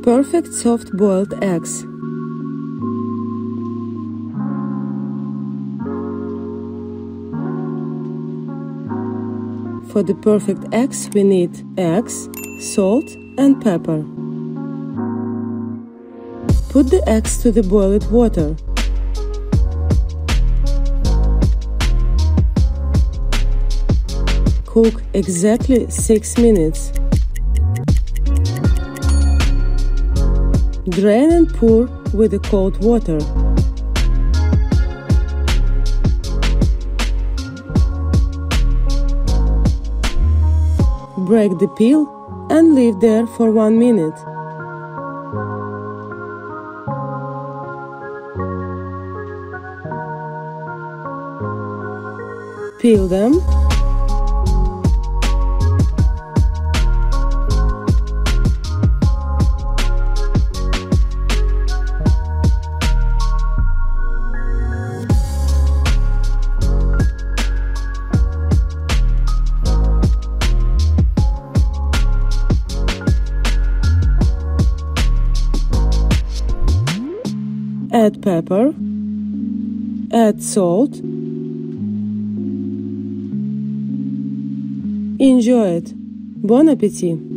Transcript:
Perfect soft-boiled eggs. For the perfect eggs, we need eggs, salt and pepper. Put the eggs to the boiled water. Cook exactly 6 minutes. Drain and pour with the cold water. Break the peel and leave there for 1 minute. Peel them. Add pepper, add salt. Enjoy it. Bon appétit!